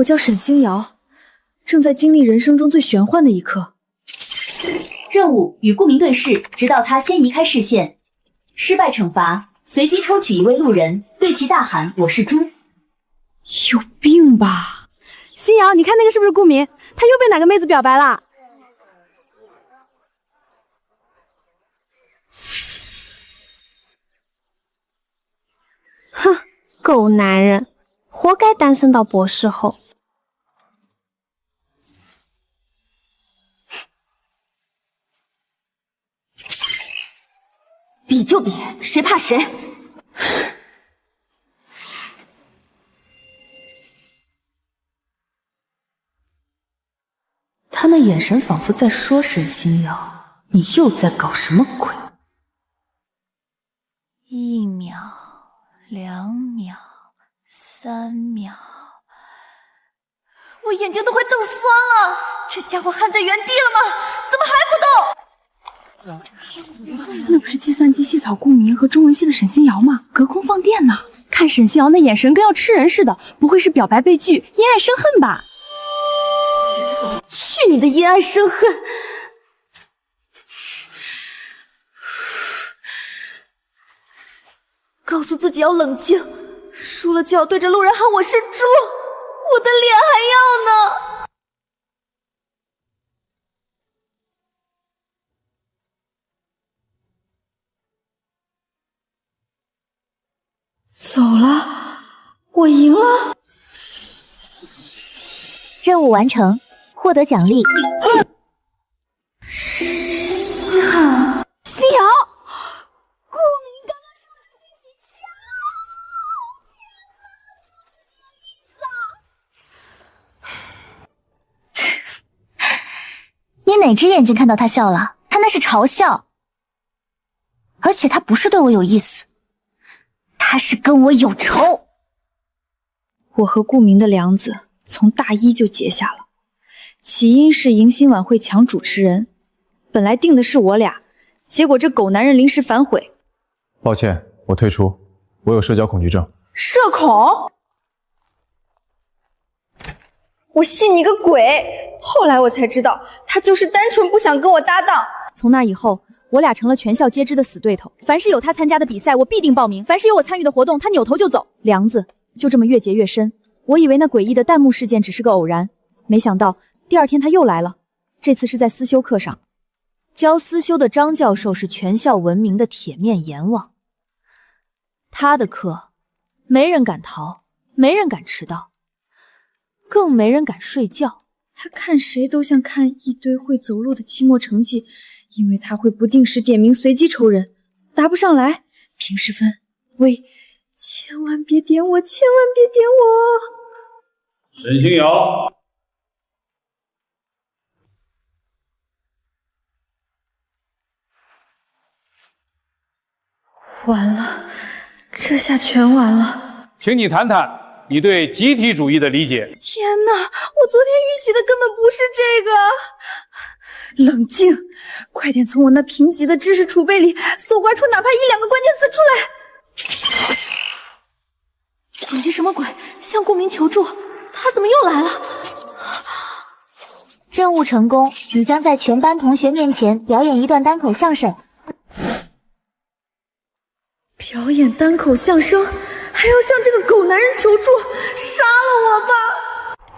我叫沈星瑶，正在经历人生中最玄幻的一刻。任务与顾明对视，直到他先移开视线。失败惩罚，随机抽取一位路人，对其大喊：“我是猪。”有病吧？星瑶，你看那个是不是顾明？他又被哪个妹子表白了？哼，狗男人，活该单身到博士后。比就比，谁怕谁？他那眼神仿佛在说：“沈星瑶，你又在搞什么鬼？”1秒、2秒、3秒，我眼睛都快瞪酸了。这家伙焊在原地了吗？怎么还不动？那不是计算机系草顾明和中文系的沈星瑶吗？隔空放电呢。看沈星瑶那眼神跟要吃人似的，不会是表白被拒，因爱生恨吧？去你的因爱生恨！告诉自己要冷静，输了就要对着路人喊我是猪，我的脸还要呢。走了，我赢了。任务完成，获得奖励。星瑶，顾明刚刚说的对你笑，你哪只眼睛看到他笑了？他那是嘲笑，而且他不是对我有意思，他是跟我有仇。我和顾明的梁子从大一就结下了，起因是迎新晚会抢主持人，本来定的是我俩，结果这狗男人临时反悔。抱歉，我退出，我有社交恐惧症。社恐？我信你个鬼！后来我才知道，他就是单纯不想跟我搭档。从那以后，我俩成了全校皆知的死对头。凡是有他参加的比赛，我必定报名；凡是有我参与的活动，他扭头就走。梁子就这么越结越深。我以为那诡异的弹幕事件只是个偶然，没想到第二天他又来了。这次是在思修课上，教思修的张教授是全校闻名的铁面阎王。他的课没人敢逃，没人敢迟到，更没人敢睡觉。他看谁都像看一堆会走路的期末成绩，因为他会不定时点名随机抽人，答不上来平时分。喂，千万别点我，千万别点我！沈星瑶，完了，这下全完了。请你谈谈你对集体主义的理解。天哪，我昨天预习的根本不是这个。冷静，快点从我那贫瘠的知识储备里搜刮出哪怕1、2个关键词出来。简直什么鬼？向顾明求助，他怎么又来了？任务成功，你将在全班同学面前表演一段单口相声。表演单口相声，还要向这个狗男人求助，杀了我吧！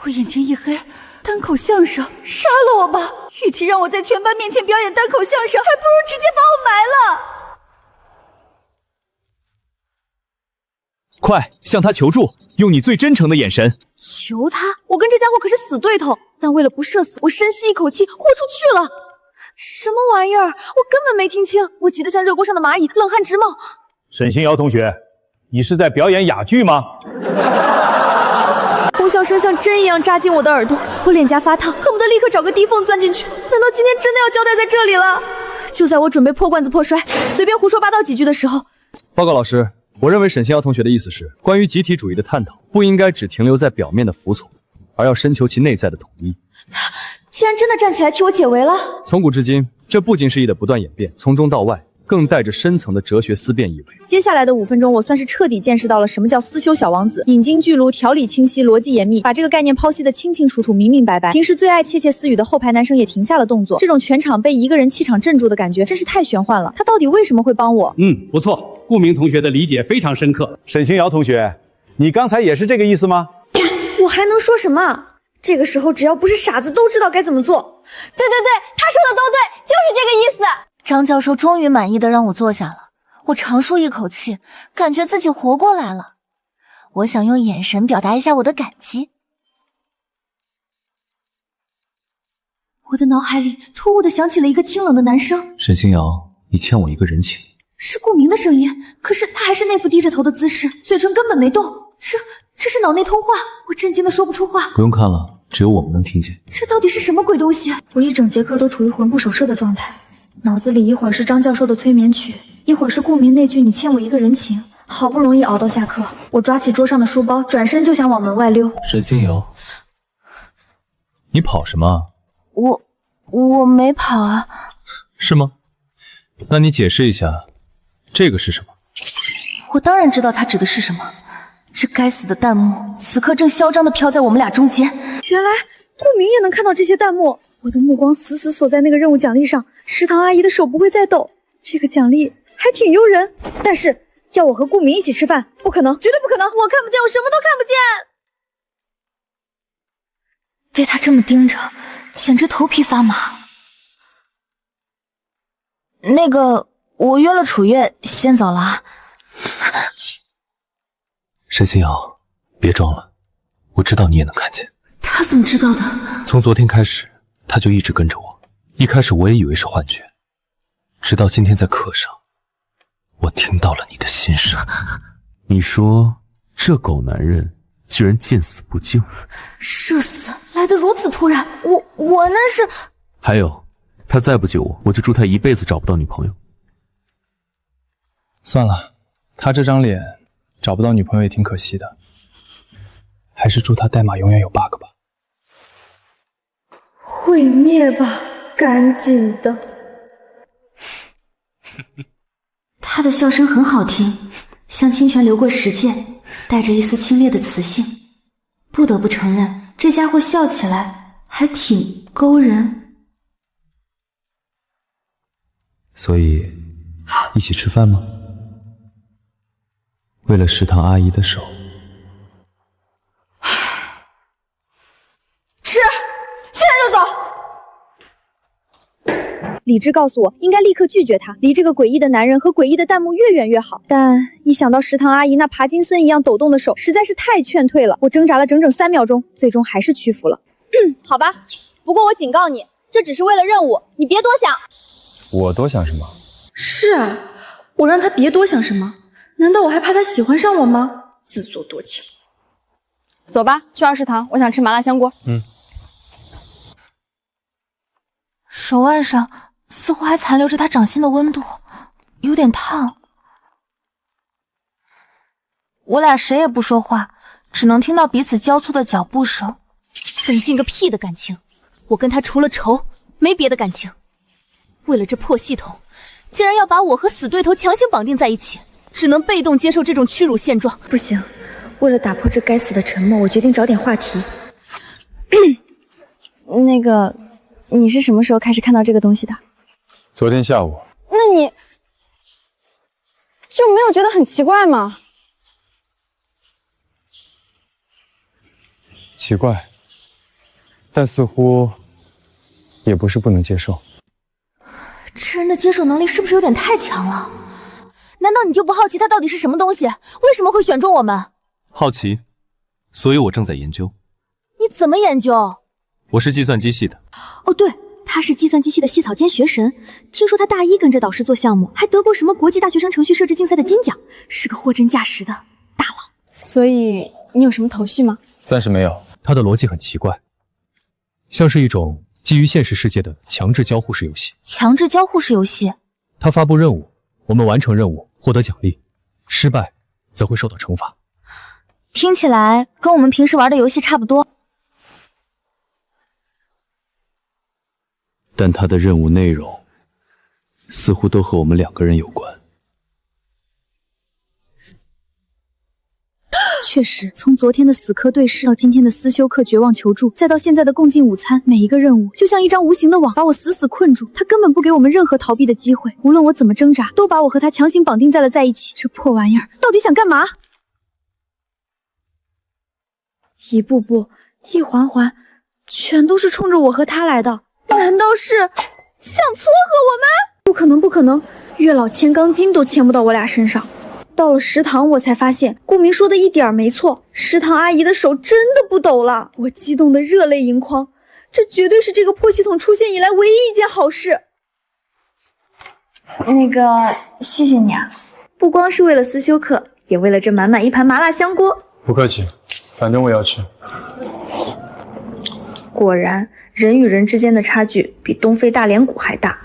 我眼前一黑，单口相声，杀了我吧！与其让我在全班面前表演单口相声，还不如直接把我埋了。快向他求助，用你最真诚的眼神。求他？我跟这家伙可是死对头，但为了不社死，我深吸一口气，豁出去了。什么玩意儿？我根本没听清，我急得像热锅上的蚂蚁，冷汗直冒。沈星瑶同学，你是在表演哑剧吗？哄笑声像针一样扎进我的耳朵，我脸颊发烫，恨不得立刻找个地缝钻进去。难道今天真的要交代在这里了？就在我准备破罐子破摔，随便胡说八道几句的时候，报告老师，我认为沈星瑶同学的意思是，关于集体主义的探讨不应该只停留在表面的服从，而要深求其内在的统一。他竟然真的站起来替我解围了。从古至今，这不仅是义的不断演变，从中到外，更更带着深层的哲学思辨意味。接下来的5分钟，我算是彻底见识到了什么叫思修小王子，引经据录，条理清晰，逻辑严密，把这个概念剖析得清清楚楚、明明白白。平时最爱窃窃私语的后排男生也停下了动作，这种全场被一个人气场镇住的感觉，真是太玄幻了。他到底为什么会帮我？不错，顾明同学的理解非常深刻。沈星瑶同学，你刚才也是这个意思吗？我还能说什么？这个时候只要不是傻子都知道该怎么做。对，他说的都对，就是这个意思。张教授终于满意的让我坐下了，我长舒一口气，感觉自己活过来了。我想用眼神表达一下我的感激。我的脑海里突兀的响起了一个清冷的男声：“沈星瑶，你欠我一个人情。”是顾明的声音，可是他还是那副低着头的姿势，嘴唇根本没动。这是脑内通话，我震惊的说不出话。不用看了，只有我们能听见。这到底是什么鬼东西？我一整节课都处于魂不守舍的状态，脑子里一会儿是张教授的催眠曲，一会儿是顾明那句“你欠我一个人情”。好不容易熬到下课，我抓起桌上的书包，转身就想往门外溜。沈星瑶，你跑什么？我没跑啊。是吗？那你解释一下，这个是什么？我当然知道它指的是什么。这该死的弹幕此刻正嚣张地飘在我们俩中间。原来顾明也能看到这些弹幕。我的目光死死锁在那个任务奖励上，食堂阿姨的手不会再抖。这个奖励还挺诱人，但是要我和顾明一起吃饭，不可能，绝对不可能！我看不见，我什么都看不见。被他这么盯着，简直头皮发麻。那个，我约了楚月，先走了啊。沈星瑶，别装了，我知道你也能看见。他怎么知道的？从昨天开始，他就一直跟着我。一开始我也以为是幻觉，直到今天在课上，我听到了你的心声。你说这狗男人居然见死不救，社死来得如此突然，我那是……还有，他再不救我，我就祝他一辈子找不到女朋友。算了，他这张脸找不到女朋友也挺可惜的，还是祝他代码永远有 bug 吧。毁灭吧，赶紧的。他的笑声很好听，像清泉流过石涧，带着一丝清冽的磁性。不得不承认，这家伙笑起来还挺勾人。所以，一起吃饭吗？为了食堂阿姨的手。吃，现在就走。理智告诉我，应该立刻拒绝他，离这个诡异的男人和诡异的弹幕越远越好。但一想到食堂阿姨那爬金森一样抖动的手，实在是太劝退了。我挣扎了整整3秒钟，最终还是屈服了。好吧，不过我警告你，这只是为了任务，你别多想。我多想什么？是啊，我让他别多想什么，难道我还怕他喜欢上我吗？自作多情。走吧，去2食堂，我想吃麻辣香锅。手腕上似乎还残留着他掌心的温度，有点烫。我俩谁也不说话，只能听到彼此交错的脚步声。增进个屁的感情！我跟他除了仇，没别的感情。为了这破系统，竟然要把我和死对头强行绑定在一起，只能被动接受这种屈辱现状。不行，为了打破这该死的沉默，我决定找点话题。那个，你是什么时候开始看到这个东西的？昨天下午。那你就没有觉得很奇怪吗？奇怪，但似乎也不是不能接受。这人的接受能力是不是有点太强了？难道你就不好奇他到底是什么东西？为什么会选中我们？好奇，所以我正在研究。你怎么研究？我是计算机系的。哦，对，他是计算机系的系草兼学神。听说他大一跟着导师做项目，还得过什么国际大学生程序设置竞赛的金奖，是个货真价实的大佬。所以你有什么头绪吗？暂时没有。它的逻辑很奇怪，像是一种基于现实世界的强制交互式游戏。强制交互式游戏？它发布任务，我们完成任务获得奖励，失败则会受到惩罚。听起来跟我们平时玩的游戏差不多。但它的任务内容似乎都和我们2个人有关。确实，从昨天的死磕对视到今天的思修课绝望求助，再到现在的共进午餐，每一个任务就像一张无形的网，把我死死困住。他根本不给我们任何逃避的机会，无论我怎么挣扎，都把我和他强行绑定在一起。这破玩意儿到底想干嘛？一步步，一环环，全都是冲着我和他来的。难道是想撮合我们？不可能，不可能！月老牵钢筋都牵不到我俩身上。到了食堂，我才发现顾明说的一点没错，食堂阿姨的手真的不抖了。我激动得热泪盈眶，这绝对是这个破系统出现以来唯一一件好事。那个，谢谢你啊，不光是为了思修课，也为了这满满一盘麻辣香锅。不客气，反正我要吃。果然，人与人之间的差距比东非大连骨还大。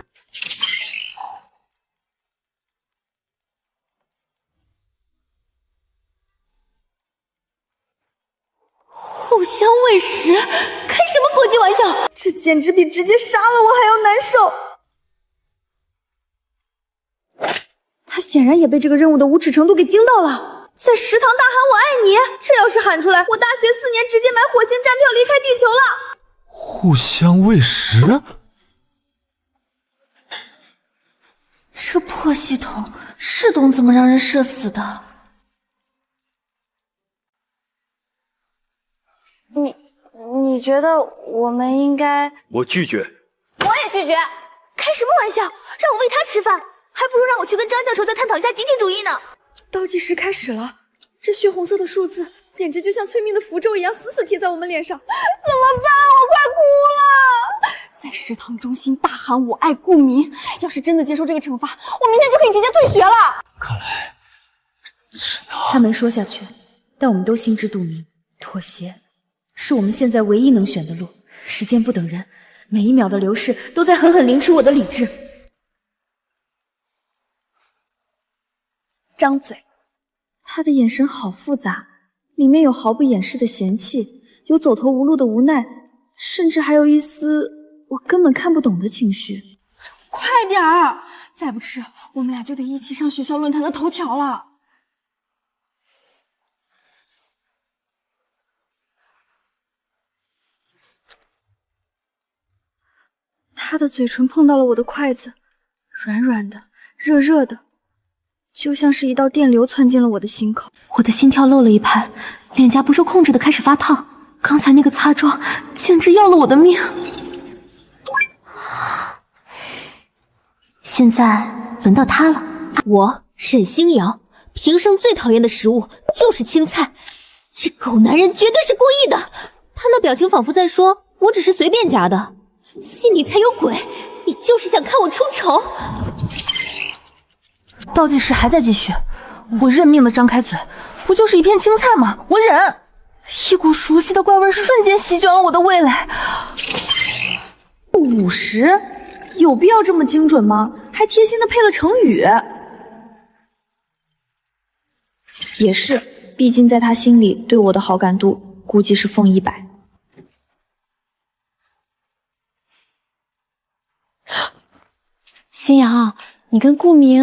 互相喂食，开什么国际玩笑？这简直比直接杀了我还要难受。他显然也被这个任务的无耻程度给惊到了，在食堂大喊我爱你，这要是喊出来，我大学4年直接买火星站票离开地球了。互相喂食？这破系统是懂怎么让人社死的。你觉得我们应该？我拒绝。我也拒绝。开什么玩笑？让我喂他吃饭，还不如让我去跟张教授再探讨一下集体主义呢。倒计时开始了，这血红色的数字简直就像催命的符咒一样，死死贴在我们脸上。怎么办？我快哭了！在食堂中心大喊我爱顾明，要是真的接受这个惩罚，我明天就可以直接退学了。看来是他没说下去，但我们都心知肚明，妥协是我们现在唯一能选的路。时间不等人，每一秒的流逝都在狠狠凌迟我的理智。张嘴。他的眼神好复杂，里面有毫不掩饰的嫌弃，有走投无路的无奈，甚至还有一丝我根本看不懂的情绪。快点儿，再不吃，我们俩就得一起上学校论坛的头条了。他的嘴唇碰到了我的筷子，软软的，热热的，就像是一道电流窜进了我的心口。我的心跳漏了一拍，脸颊不受控制的开始发烫。刚才那个擦妆简直要了我的命。现在轮到他了。我沈星瑶平生最讨厌的食物就是青菜，这狗男人绝对是故意的。他那表情仿佛在说我只是随便夹的，心里才有鬼，你就是想看我出丑。倒计时还在继续，我认命的张开嘴，不就是一片青菜吗？我忍。一股熟悉的怪味瞬间席卷了我的味蕾。50，有必要这么精准吗？还贴心的配了成语。也是，毕竟在他心里对我的好感度估计是负100。星瑶，你跟顾明，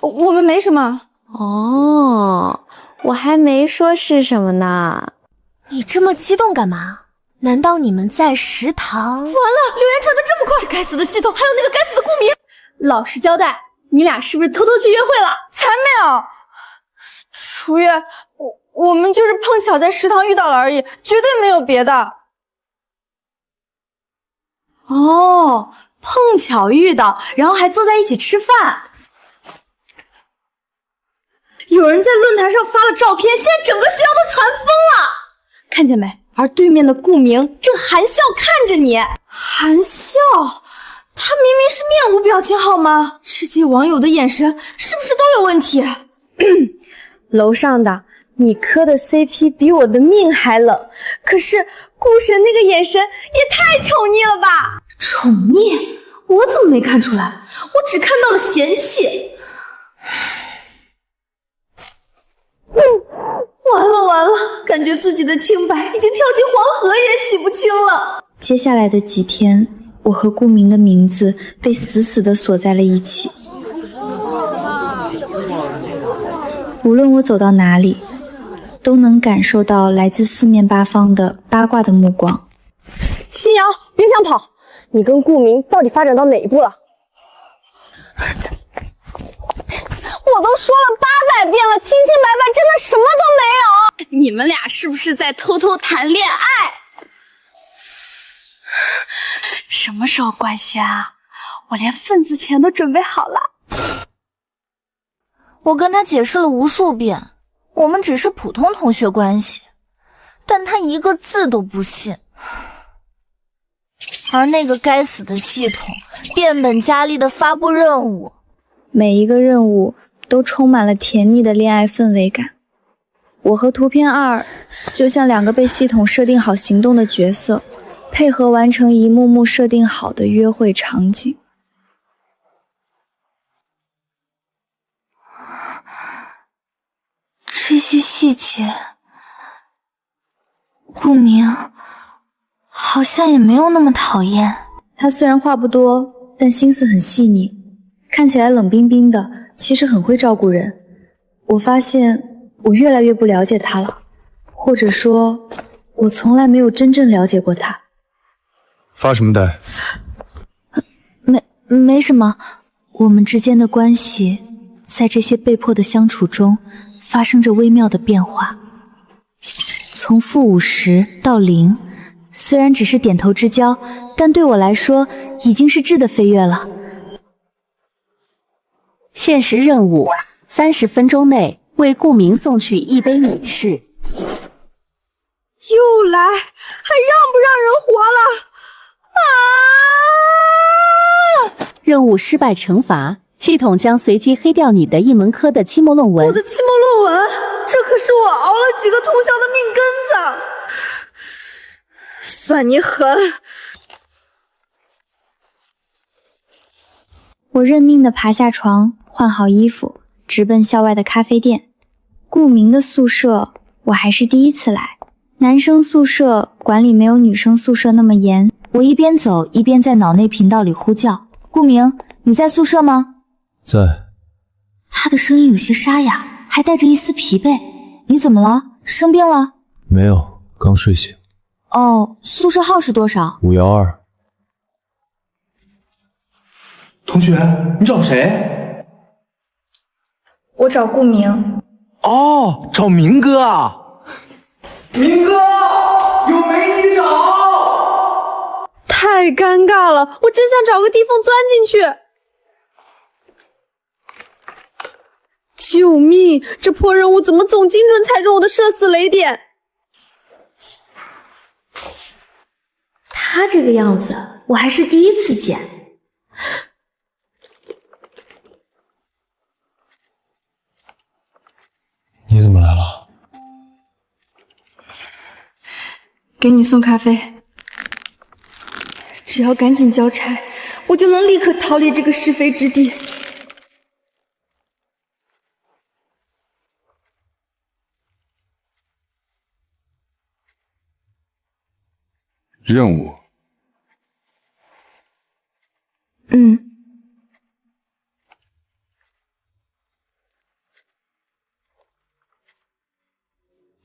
我们没什么。哦，我还没说是什么呢。你这么激动干嘛？难道你们在食堂？完了，留言传得这么快，这该死的系统，还有那个该死的顾明。老实交代，你俩是不是偷偷去约会了？才没有。楚月，我们就是碰巧在食堂遇到了而已，绝对没有别的。哦，碰巧遇到，然后还坐在一起吃饭。有人在论坛上发了照片，现在整个学校都传疯了。看见没？而对面的顾明正含笑看着你。含笑？他明明是面无表情好吗？这些网友的眼神是不是都有问题？楼上的，你磕的 CP 比我的命还冷，可是顾神那个眼神也太宠溺了吧？宠溺？我怎么没看出来？我只看到了嫌弃。完了完了，感觉自己的清白已经跳进黄河也洗不清了。接下来的几天，我和顾明的名字被死死地锁在了一起。无论我走到哪里，都能感受到来自四面八方的八卦的目光。新瑶，别想跑！你跟顾明到底发展到哪一步了？我都说了800遍了，清清白白，真的什么都没有。你们俩是不是在偷偷谈恋爱？什么时候官宣啊？我连份子钱都准备好了。我跟他解释了无数遍，我们只是普通同学关系，但他一个字都不信。而那个该死的系统变本加厉的发布任务，每一个任务都充满了甜腻的恋爱氛围感。我和图片2就像2个被系统设定好行动的角色，配合完成一幕幕设定好的约会场景。这些细节，顾明好像也没有那么讨厌。他虽然话不多，但心思很细腻，看起来冷冰冰的，其实很会照顾人。我发现我越来越不了解他了，或者说，我从来没有真正了解过他。发什么呆？没什么，我们之间的关系在这些被迫的相处中发生着微妙的变化，从-50到0，虽然只是点头之交，但对我来说已经是质的飞跃了。限时任务：30分钟内为顾明送去一杯美式。又来，还让不让人活了？任务失败惩罚，系统将随机黑掉你的一门科的期末论文。我的期末论文，这可是我熬了几个通宵的命根子。算你狠！我认命地爬下床，换好衣服，直奔校外的咖啡店。顾明的宿舍我还是第一次来，男生宿舍管理没有女生宿舍那么严。我一边走一边在脑内频道里呼叫：顾明，你在宿舍吗？在。他的声音有些沙哑，还带着一丝疲惫。你怎么了？生病了？没有，刚睡醒。哦，宿舍号是多少？512。同学，你找谁？我找顾明。哦，找明哥啊！明哥，有美女找！太尴尬了，我真想找个地缝钻进去。救命！这破任务怎么总精准踩中我的社死雷点？他这个样子，我还是第一次见。你怎么来了？给你送咖啡。只要赶紧交差，我就能立刻逃离这个是非之地。任务。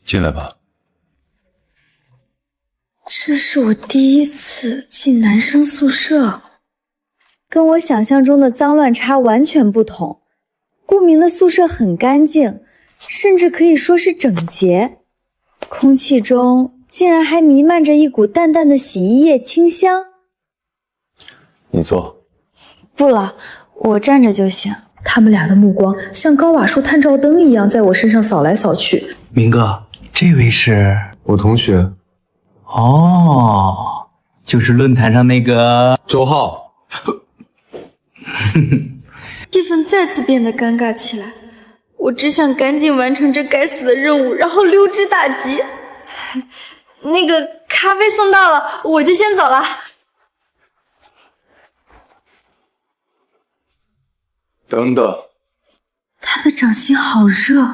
进来吧。这是我第一次进男生宿舍，跟我想象中的脏乱差完全不同。顾明的宿舍很干净，甚至可以说是整洁，空气中竟然还弥漫着一股淡淡的洗衣液清香。你坐。不了，我站着就行。他们俩的目光像高瓦数探照灯一样在我身上扫来扫去。明哥，这位是我同学。哦，就是论坛上那个周浩。气氛再次变得尴尬起来，我只想赶紧完成这该死的任务，然后溜之大吉。那个咖啡送到了，我就先走了。等等，他的掌心好热，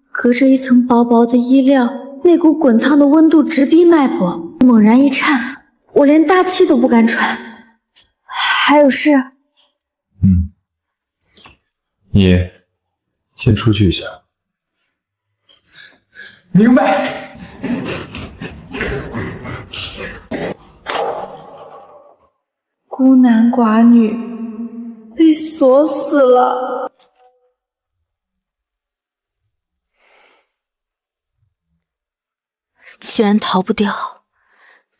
隔着一层薄薄的衣料，那股滚烫的温度直逼脉搏，猛然一颤，我连大气都不敢喘。还有事？你先出去一下。明白。孤男寡女被锁死了。既然逃不掉，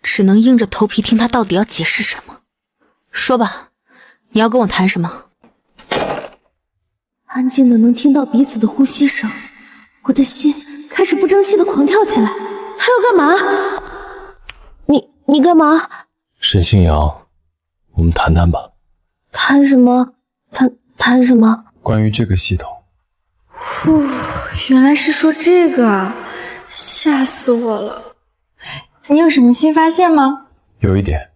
只能硬着头皮听他到底要解释什么。说吧，你要跟我谈什么？安静的能听到彼此的呼吸声，我的心开始不争气的狂跳起来。他要干嘛？你干嘛？沈星瑶，我们谈谈吧。谈什么？谈什么？关于这个系统。原来是说这个啊，吓死我了。你有什么新发现吗？有一点。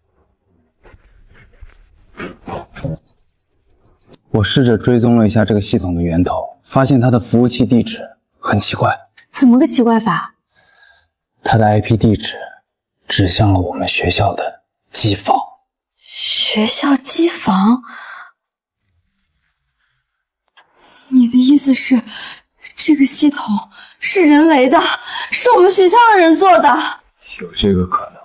我试着追踪了一下这个系统的源头，发现它的服务器地址很奇怪。怎么个奇怪法？它的 IP 地址指向了我们学校的机房。学校机房？你的意思是，这个系统是人为的，是我们学校的人做的？有这个可能。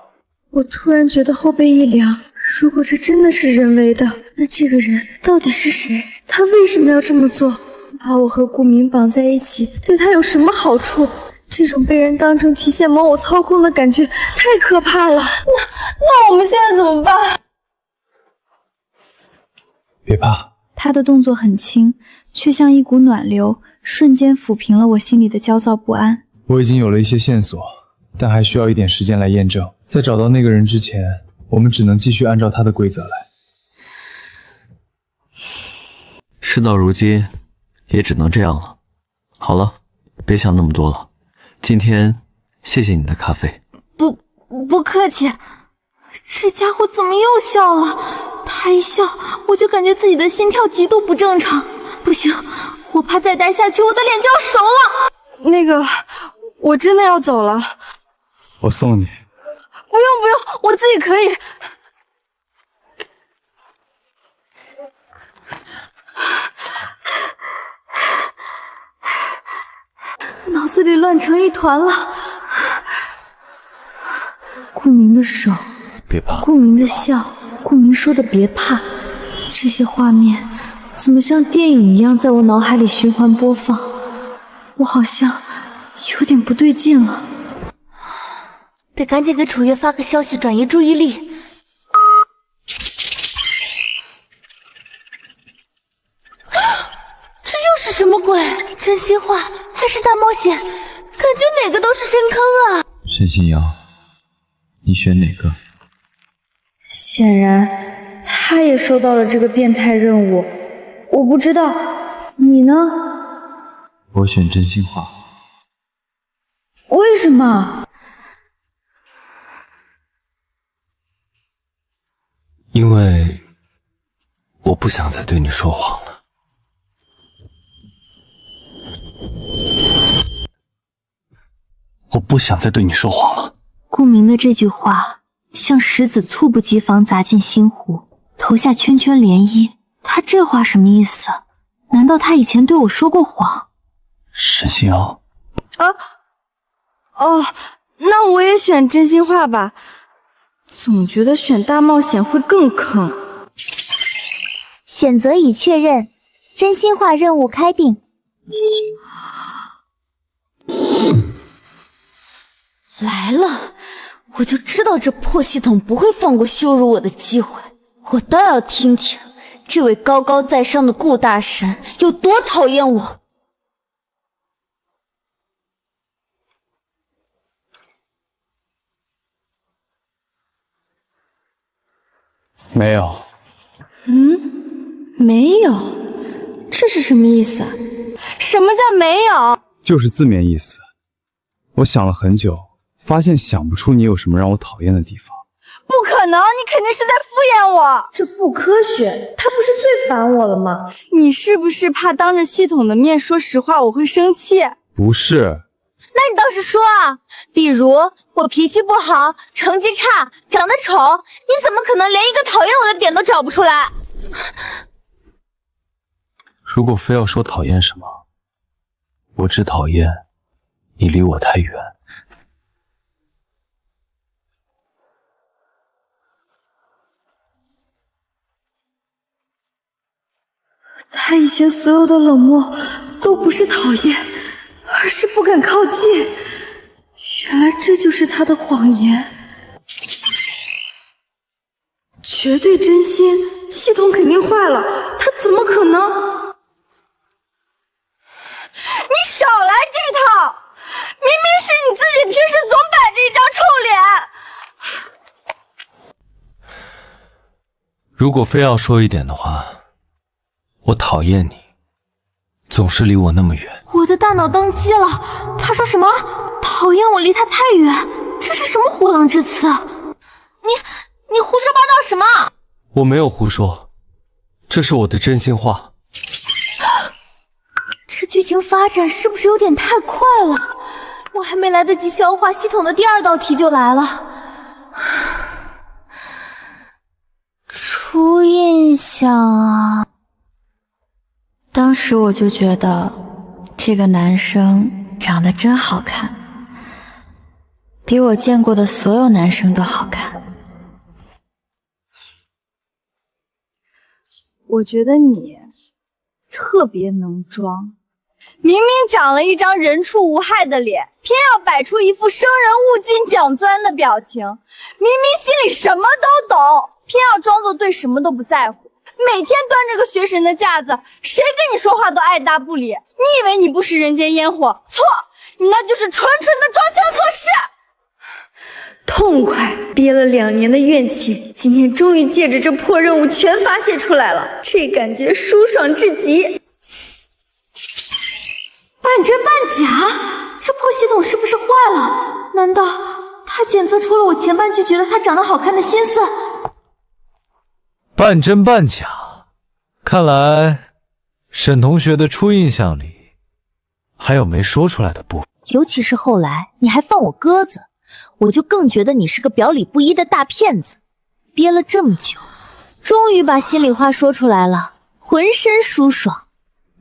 我突然觉得后背一凉。如果这真的是人为的，那这个人到底是谁？他为什么要这么做？把我和顾明绑在一起，对他有什么好处？这种被人当成提线某偶操控的感觉太可怕了。那我们现在怎么办？别怕。他的动作很轻，却像一股暖流，瞬间抚平了我心里的焦躁不安。我已经有了一些线索，但还需要一点时间来验证。在找到那个人之前，我们只能继续按照他的规则来。事到如今，也只能这样了。好了，别想那么多了。今天谢谢你的咖啡。不客气。这家伙怎么又笑了？他一笑，我就感觉自己的心跳极度不正常。不行，我怕再待下去，我的脸就要熟了。那个，我真的要走了。我送你。不用，我自己可以。脑子里乱成一团了。顾明的手，别怕。顾明的笑，顾明说的别怕。这些画面怎么像电影一样在我脑海里循环播放？我好像有点不对劲了。得赶紧给楚月发个消息，转移注意力。这又是什么鬼？真心话还是大冒险？感觉哪个都是深坑啊！沈星瑶，你选哪个？显然，他也收到了这个变态任务。我不知道，你呢？我选真心话。为什么？因为我不想再对你说谎了。我不想再对你说谎了。顾明的这句话像石子猝不及防砸进心湖，投下圈圈涟漪。他这话什么意思？难道他以前对我说过谎？沈星瑶。那我也选真心话吧。总觉得选大冒险会更坑。选择已确认，真心话任务开定。来了，我就知道这破系统不会放过羞辱我的机会。我倒要听听这位高高在上的顾大神有多讨厌我。没有。没有，这是什么意思啊？什么叫没有？就是字面意思。我想了很久，发现想不出你有什么让我讨厌的地方。不可能，你肯定是在敷衍我。这不科学，他不是最烦我了吗？你是不是怕当着系统的面说实话我会生气？不是。那你倒是说啊，比如我脾气不好，成绩差，长得丑，你怎么可能连一个讨厌我的点都找不出来？如果非要说讨厌什么，我只讨厌你离我太远。他以前所有的冷漠都不是讨厌，而是不敢靠近。原来这就是他的谎言。绝对真心，系统肯定坏了，他怎么可能？你少来这套！明明是你自己平时总摆着一张臭脸。如果非要说一点的话，我讨厌你，总是离我那么远。我的大脑宕机了。他说什么？讨厌我离他太远？这是什么虎狼之词？你胡说八道什么？我没有胡说，这是我的真心话。这剧情发展是不是有点太快了？我还没来得及消化，系统的第2道题就来了。初印象啊，当时我就觉得这个男生长得真好看，比我见过的所有男生都好看。我觉得你特别能装，明明长了一张人畜无害的脸，偏要摆出一副生人勿近讲钻的表情，明明心里什么都懂，偏要装作对什么都不在乎，每天端着个学神的架子，谁跟你说话都爱答不理。你以为你不食人间烟火？错，你那就是纯纯的装腔作势。痛快，憋了2年的怨气，今天终于借着这破任务全发泄出来了，这感觉舒爽至极。半真半假，这破系统是不是坏了？难道他检测出了我前半句觉得他长得好看的心思？半真半假，看来沈同学的初印象里还有没说出来的部分。尤其是后来你还放我鸽子，我就更觉得你是个表里不一的大骗子。憋了这么久，终于把心里话说出来了，浑身舒爽，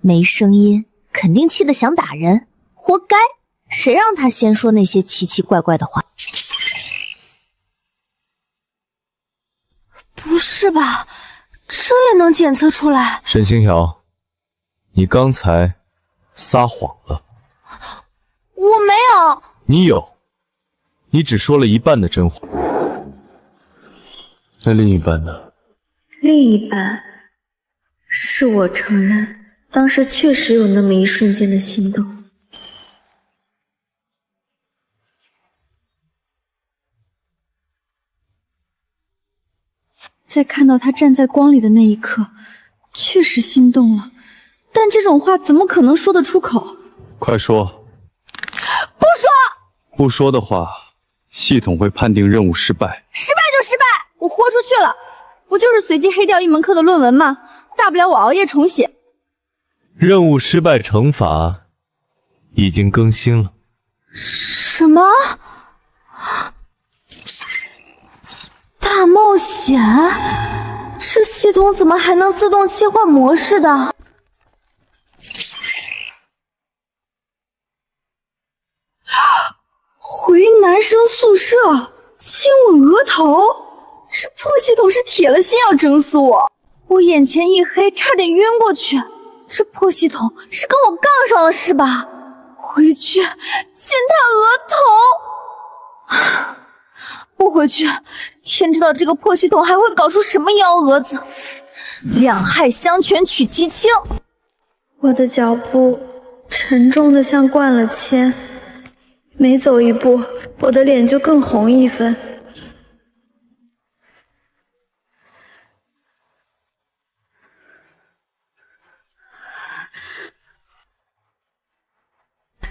没声音，肯定气得想打人，活该！谁让他先说那些奇奇怪怪的话？不是吧，这也能检测出来？沈星瑶，你刚才撒谎了。我没有。你有，你只说了一半的真话。那另一半呢？另一半是我承认，当时确实有那么一瞬间的心动。在看到他站在光里的那一刻，确实心动了，但这种话怎么可能说得出口？快说！不说！不说的话，系统会判定任务失败。失败就失败，我豁出去了，不就是随机黑掉一门课的论文吗？大不了我熬夜重写。任务失败惩罚已经更新了。什么？大冒险？这系统怎么还能自动切换模式的？回男生宿舍，亲吻额头，这破系统是铁了心要整死我！我眼前一黑，差点晕过去。这破系统是跟我杠上了是吧？回去亲他额头。不回去，天知道这个破系统还会搞出什么幺蛾子！两害相权取其轻。我的脚步沉重的像灌了铅，每走一步，我的脸就更红一分。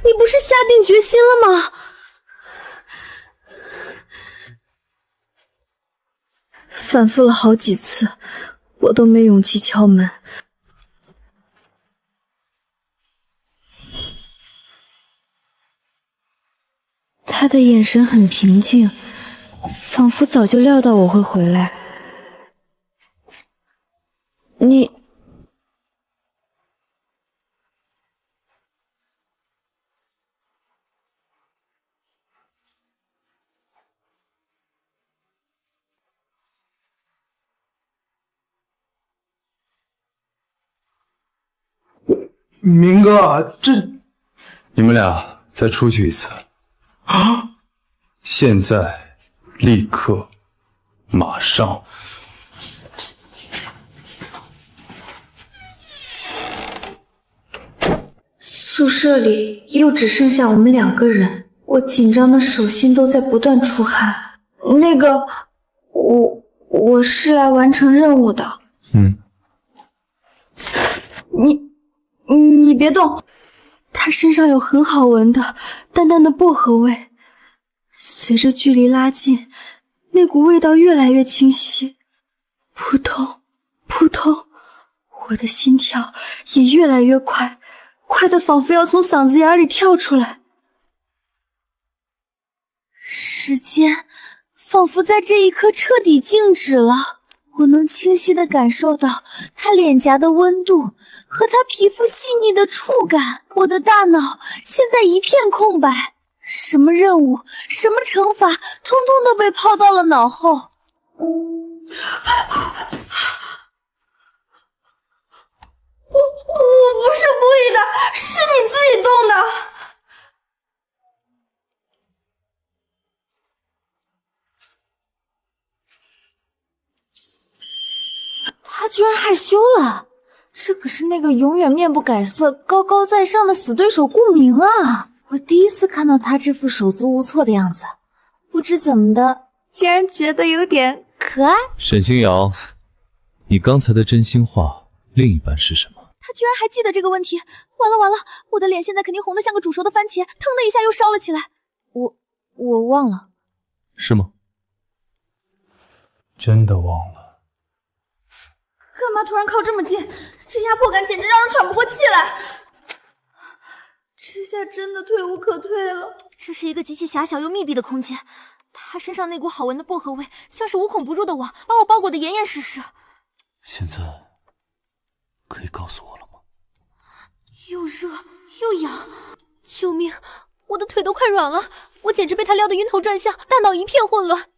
你不是下定决心了吗？反复了好几次，我都没勇气敲门。他的眼神很平静，仿佛早就料到我会回来。你明哥，这你们俩再出去一次啊！现在，立刻，马上！宿舍里又只剩下我们2个人，我紧张的手心都在不断出汗。那个，我是来完成任务的。你别动，他身上有很好闻的淡淡的薄荷味，随着距离拉近，那股味道越来越清晰，扑通扑通，我的心跳也越来越快，快得仿佛要从嗓子眼里跳出来。时间仿佛在这一刻彻底静止了，我能清晰地感受到他脸颊的温度和他皮肤细腻的触感。我的大脑现在一片空白，什么任务，什么惩罚，通通都被抛到了脑后。我不是故意的，是你自己动的。他居然害羞了，这可是那个永远面不改色、高高在上的死对手顾明啊！我第一次看到他这副手足无措的样子，不知怎么的，竟然觉得有点可爱。沈星瑶，你刚才的真心话另一半是什么？他居然还记得这个问题，完了完了，我的脸现在肯定红得像个煮熟的番茄，腾的一下又烧了起来。我忘了。是吗？真的忘了。干嘛突然靠这么近？这压迫感简直让人喘不过气来。这下真的退无可退了。这是一个极其狭小又密闭的空间，他身上那股好闻的薄荷味像是无孔不入的网，把我包裹得严严实实。现在可以告诉我了吗？又热又痒，救命！我的腿都快软了，我简直被他撩得晕头转向，大脑一片混乱。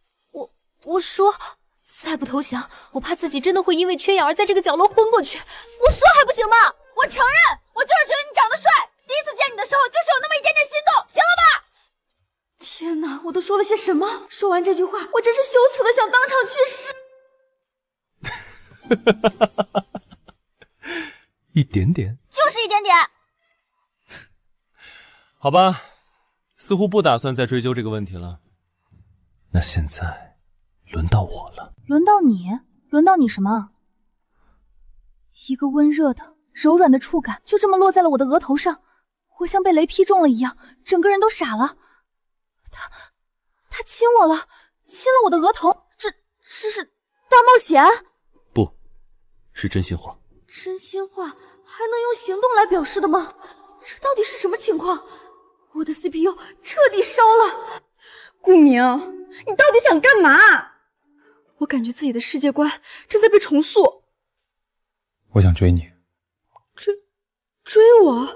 我说再不投降，我怕自己真的会因为缺氧而在这个角落昏过去。我说还不行吗？我承认，我就是觉得你长得帅，第一次见你的时候就是有那么一点点心动，行了吧？天哪，我都说了些什么？说完这句话，我真是羞耻的想当场去世。一点点，就是一点点。好吧，似乎不打算再追究这个问题了。那现在轮到我了。轮到你？轮到你什么？一个温热的、柔软的触感就这么落在了我的额头上，我像被雷劈中了一样，整个人都傻了。他亲我了，亲了我的额头，这是大冒险？不是真心话。真心话还能用行动来表示的吗？这到底是什么情况？我的 CPU 彻底烧了。顾明，你到底想干嘛？我感觉自己的世界观正在被重塑。我想追你。追我？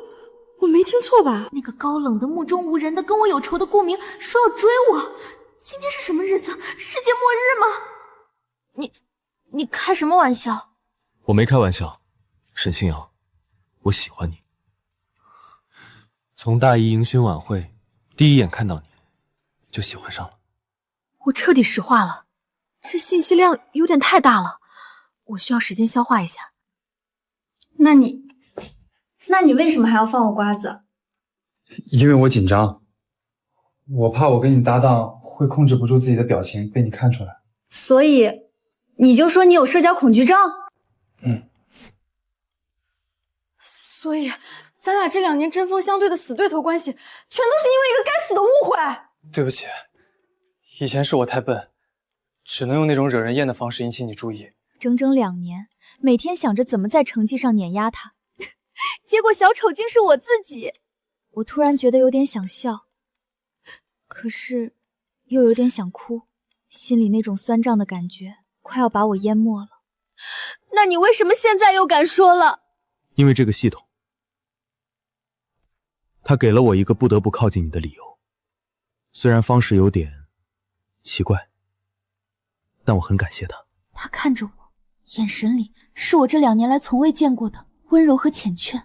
我没听错吧？那个高冷的、目中无人的、跟我有仇的顾明说要追我。今天是什么日子？世界末日吗？你开什么玩笑？我没开玩笑，沈星瑶，我喜欢你。从大一迎新晚会第一眼看到你，就喜欢上了。我彻底石化了，这信息量有点太大了，我需要时间消化一下。那你为什么还要放我瓜子？因为我紧张，我怕我跟你搭档会控制不住自己的表情被你看出来。所以你就说你有社交恐惧症？所以咱俩这2年针锋相对的死对头关系，全都是因为一个该死的误会。对不起，以前是我太笨，只能用那种惹人厌的方式引起你注意。整整2年，每天想着怎么在成绩上碾压他，结果小丑竟是我自己。我突然觉得有点想笑，可是又有点想哭，心里那种酸胀的感觉快要把我淹没了。那你为什么现在又敢说了？因为这个系统，他给了我一个不得不靠近你的理由。虽然方式有点奇怪，但我很感谢他。他看着我，眼神里是我这2年来从未见过的温柔和缱绻。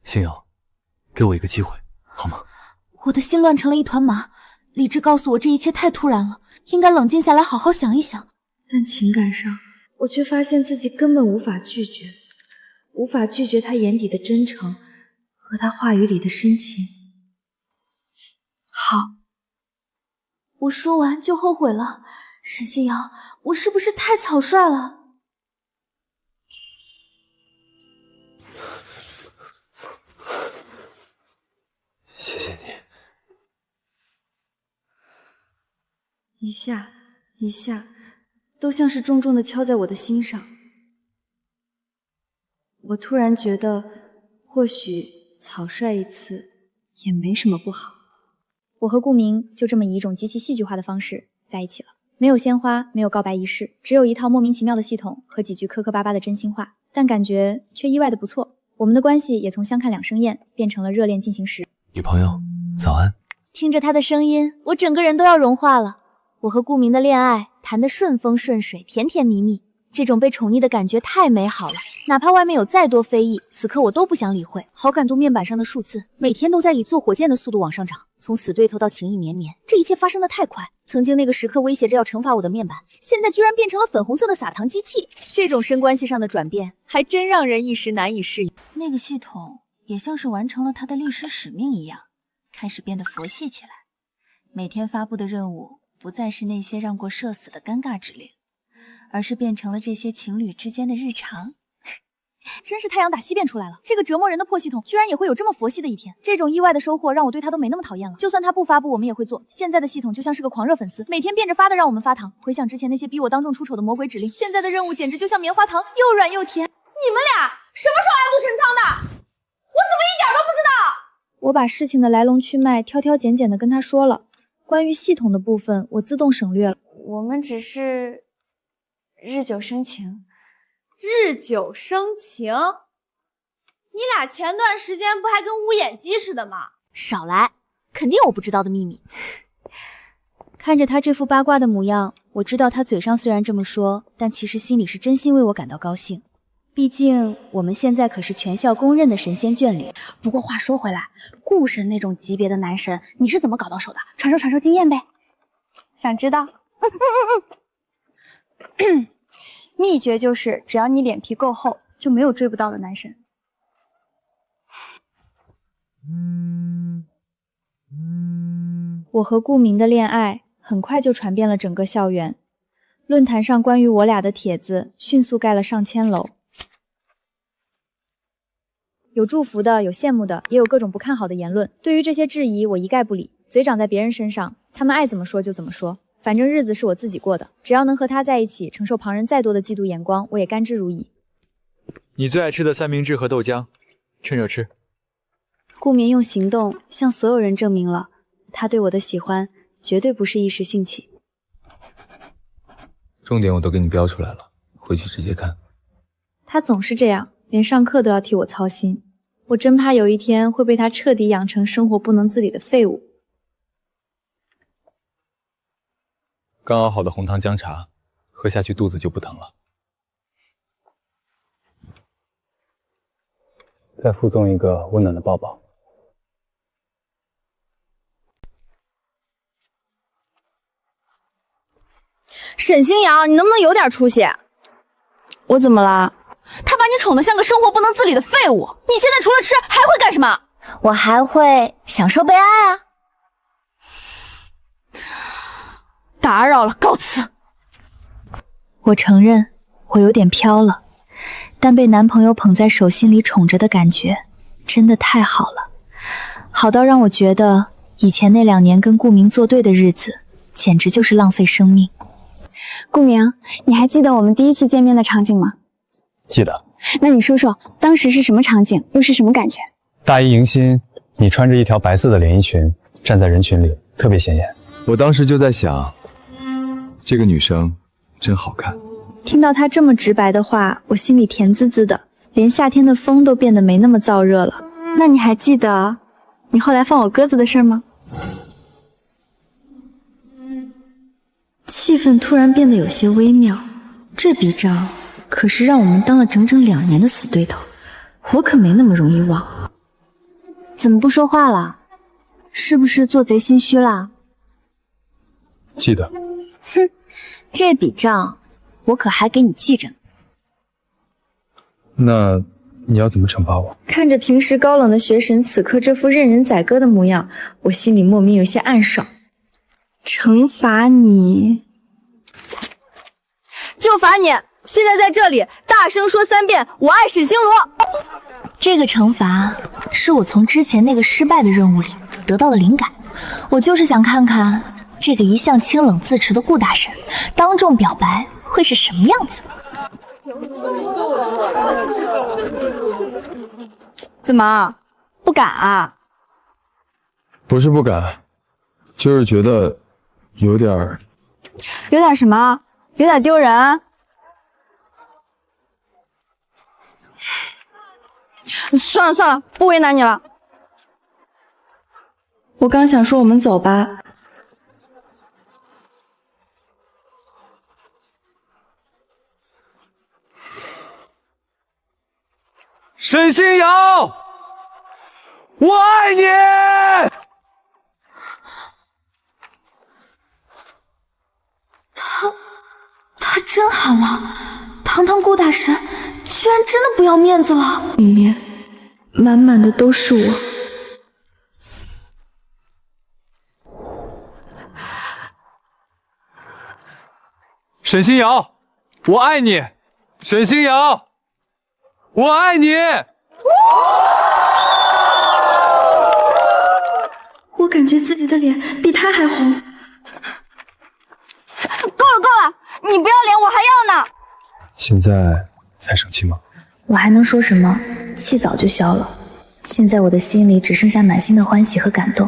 星瑶，给我一个机会，好吗？我的心乱成了一团麻，理智告诉我这一切太突然了，应该冷静下来好好想一想。但情感上，我却发现自己根本无法拒绝，无法拒绝他眼底的真诚和他话语里的深情。好，我说完就后悔了。沈星瑶，我是不是太草率了？谢谢你。一下一下，都像是重重的敲在我的心上。我突然觉得，或许草率一次也没什么不好。我和顾明就这么以一种极其戏剧化的方式在一起了，没有鲜花，没有告白仪式，只有一套莫名其妙的系统和几句磕磕巴巴的真心话，但感觉却意外的不错。我们的关系也从相看两生厌变成了热恋进行时。女朋友，早安。听着他的声音，我整个人都要融化了。我和顾明的恋爱谈得顺风顺水，甜甜蜜蜜，这种被宠溺的感觉太美好了。哪怕外面有再多非议，此刻我都不想理会。好感度面板上的数字，每天都在以坐火箭的速度往上涨，从死对头到情意绵绵，这一切发生的太快。曾经那个时刻威胁着要惩罚我的面板，现在居然变成了粉红色的撒糖机器。这种深关系上的转变，还真让人一时难以适应。那个系统也像是完成了他的历史使命一样，开始变得佛系起来。每天发布的任务不再是那些让过社死的尴尬指令，而是变成了这些情侣之间的日常。真是太阳打西边出来了，这个折磨人的破系统居然也会有这么佛系的一天。这种意外的收获让我对他都没那么讨厌了。就算他不发布，我们也会做。现在的系统就像是个狂热粉丝，每天变着法的让我们发糖。回想之前那些逼我当众出丑的魔鬼指令，现在的任务简直就像棉花糖，又软又甜。你们俩什么时候暗度陈仓的？我怎么一点都不知道？我把事情的来龙去脉挑挑拣拣的跟他说了，关于系统的部分我自动省略了。我们只是日久生情。日久生情？你俩前段时间不还跟乌眼鸡似的吗？少来，肯定有不知道的秘密。看着他这副八卦的模样，我知道他嘴上虽然这么说，但其实心里是真心为我感到高兴。毕竟我们现在可是全校公认的神仙眷侣。不过话说回来，顾神那种级别的男神，你是怎么搞到手的？传授经验呗。想知道？秘诀就是只要你脸皮够厚，就没有追不到的男神。我和顾明的恋爱很快就传遍了整个校园，论坛上关于我俩的帖子迅速盖了上千楼，有祝福的，有羡慕的，也有各种不看好的言论。对于这些质疑，我一概不理，嘴长在别人身上，他们爱怎么说就怎么说。反正日子是我自己过的，只要能和他在一起，承受旁人再多的嫉妒眼光，我也甘之如饴。你最爱吃的三明治和豆浆，趁热吃。顾明用行动向所有人证明了，他对我的喜欢绝对不是一时兴起。重点我都给你标出来了，回去直接看。他总是这样，连上课都要替我操心，我真怕有一天会被他彻底养成生活不能自理的废物。刚熬好的红糖姜茶，喝下去肚子就不疼了。再附送一个温暖的抱抱。沈星瑶，你能不能有点出息？我怎么啦？他把你宠得像个生活不能自理的废物，你现在除了吃还会干什么？我还会享受被爱啊！打扰了，告辞。我承认我有点飘了，但被男朋友捧在手心里宠着的感觉真的太好了，好到让我觉得以前那2年跟顾明作对的日子简直就是浪费生命。顾明，你还记得我们第一次见面的场景吗？记得。那你说说当时是什么场景，又是什么感觉？大一迎新，你穿着一条白色的连衣裙站在人群里，特别显眼。我当时就在想，这个女生真好看。听到他这么直白的话，我心里甜滋滋的，连夏天的风都变得没那么燥热了。那你还记得你后来放我鸽子的事吗？气氛突然变得有些微妙，这笔账可是让我们当了整整2年的死对头，我可没那么容易忘。怎么不说话了？是不是做贼心虚了？记得。哼，这笔账我可还给你记着呢。那你要怎么惩罚我？看着平时高冷的学神，此刻这副任人宰割的模样，我心里莫名有些暗爽。惩罚你，就罚你现在在这里大声说3遍“我爱沈星罗”。这个惩罚是我从之前那个失败的任务里得到的灵感，我就是想看看这个一向清冷自持的顾大神当众表白会是什么样子。怎么不敢啊？不是不敢，就是觉得有点什么？有点丢人？算了，不为难你了。我刚想说我们走吧。沈星瑶，我爱你！他真喊了，堂堂顾大神居然真的不要面子了。里面满满的都是我。沈星瑶，我爱你！沈星瑶，我爱你！我感觉自己的脸比他还红。够了，你不要脸，我还要呢。现在才生气吗？我还能说什么？气早就消了。现在我的心里只剩下满心的欢喜和感动。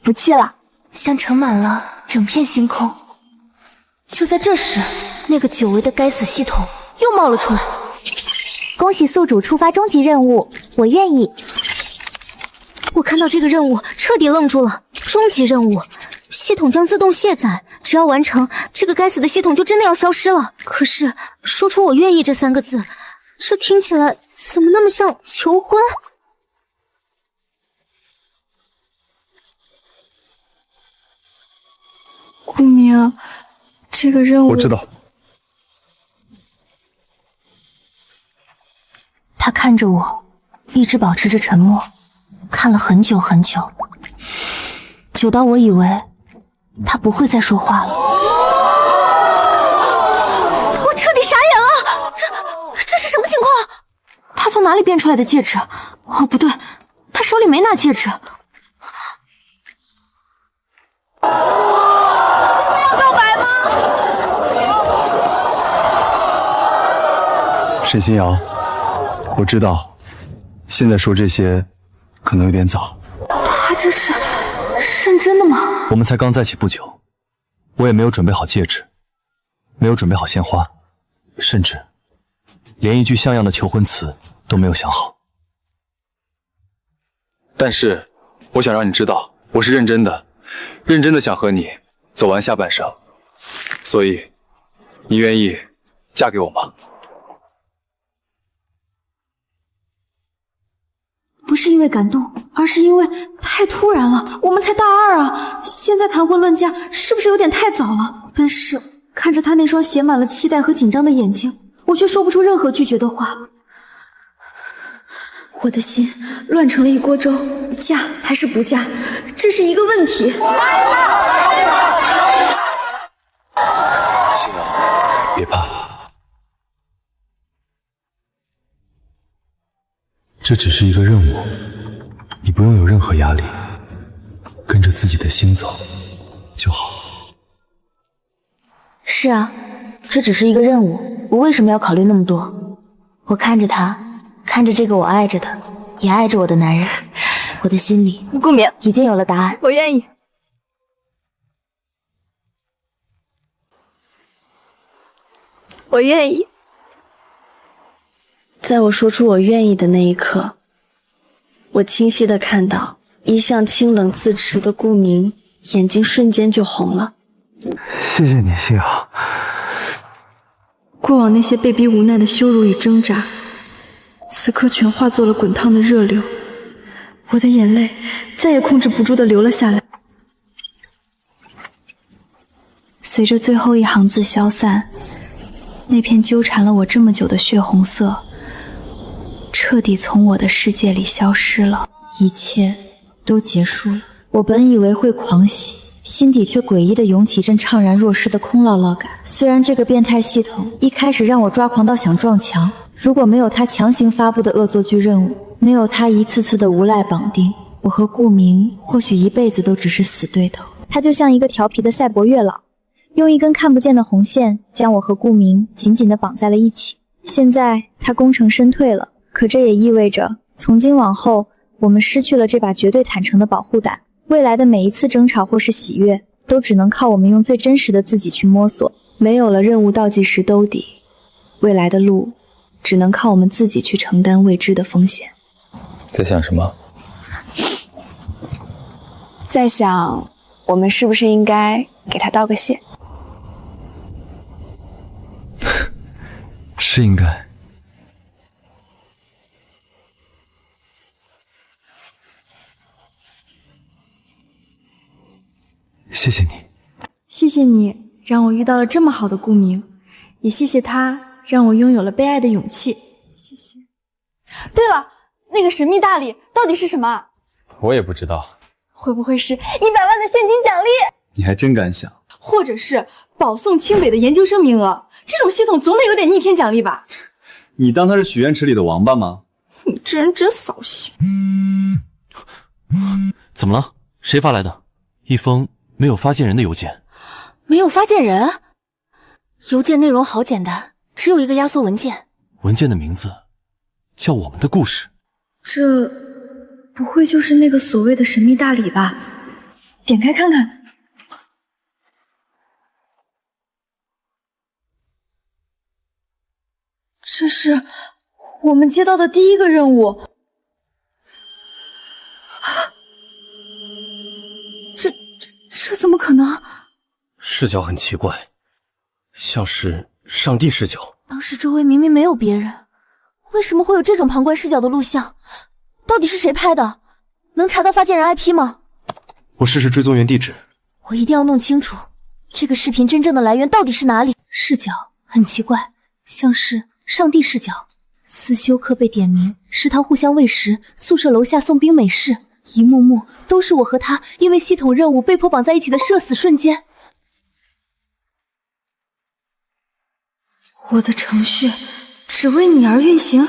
不气了，像盛满了整片星空。就在这时，那个久违的该死系统又冒了出来。恭喜宿主触发终极任务，我愿意。我看到这个任务彻底愣住了。终极任务，系统将自动卸载，只要完成，这个该死的系统就真的要消失了。可是说出我愿意这3个字，这听起来怎么那么像求婚？顾明，这个任务我知道。他看着我，一直保持着沉默，看了很久很久，久到我以为他不会再说话了。我彻底傻眼了，这是什么情况？他从哪里变出来的戒指？哦，不对，他手里没拿戒指。要告白吗？沈星瑶，我知道，现在说这些可能有点早。他这是认真的吗？我们才刚在一起不久，我也没有准备好戒指，没有准备好鲜花，甚至连一句像样的求婚词都没有想好。但是，我想让你知道，我是认真的，认真的想和你走完下半生。所以，你愿意嫁给我吗？不是因为感动，而是因为太突然了。我们才大2啊，现在谈婚论嫁是不是有点太早了？但是看着他那双写满了期待和紧张的眼睛，我却说不出任何拒绝的话。我的心乱成了一锅粥，嫁还是不嫁，这是一个问题。星瑶，别怕，这只是一个任务，你不用有任何压力，跟着自己的心走就好。是啊，这只是一个任务，我为什么要考虑那么多？我看着他，看着这个我爱着的，也爱着我的男人，我的心里顾明已经有了答案。我愿意。我愿意。在我说出我愿意的那一刻，我清晰地看到一向清冷自持的顾明眼睛瞬间就红了。谢谢你，星瑶。过往那些被逼无奈的羞辱与挣扎，此刻全化作了滚烫的热流，我的眼泪再也控制不住地流了下来。随着最后一行字消散，那片纠缠了我这么久的血红色彻底从我的世界里消失了，一切都结束了。我本以为会狂喜，心底却诡异地涌起阵怅然若失的空落落感。虽然这个变态系统一开始让我抓狂到想撞墙，如果没有他强行发布的恶作剧任务，没有他一次次的无赖绑定，我和顾明或许一辈子都只是死对头。他就像一个调皮的赛博月老，用一根看不见的红线将我和顾明紧紧地绑在了一起。现在他功成身退了，可这也意味着从今往后我们失去了这把绝对坦诚的保护胆，未来的每一次争吵或是喜悦都只能靠我们用最真实的自己去摸索。没有了任务倒计时兜底，未来的路只能靠我们自己去承担未知的风险。在想什么？在想我们是不是应该给他道个谢。是应该。谢谢你，谢谢你让我遇到了这么好的顾明，也谢谢他让我拥有了被爱的勇气。谢谢。对了，那个神秘大礼到底是什么？我也不知道。会不会是100万的现金奖励？你还真敢想。或者是保送清北的研究生名额？这种系统总得有点逆天奖励吧？你当他是许愿池里的王八吗？你这人真扫兴。怎么了？谁发来的？一封没有发件人的邮件。没有发件人？邮件内容好简单，只有一个压缩文件。文件的名字叫《我们的故事》。这不会就是那个所谓的神秘大礼吧？点开看看。这是我们接到的第一个任务。这怎么可能？视角很奇怪，像是上帝视角。当时周围明明没有别人，为什么会有这种旁观视角的录像？到底是谁拍的？能查到发件人 IP 吗？我试试追踪源地址。我一定要弄清楚这个视频真正的来源到底是哪里。视角很奇怪，像是上帝视角。思修课被点名，食堂互相喂食，宿舍楼下送冰美式，一幕幕都是我和他因为系统任务被迫绑在一起的社死瞬间。我的程序只为你而运行。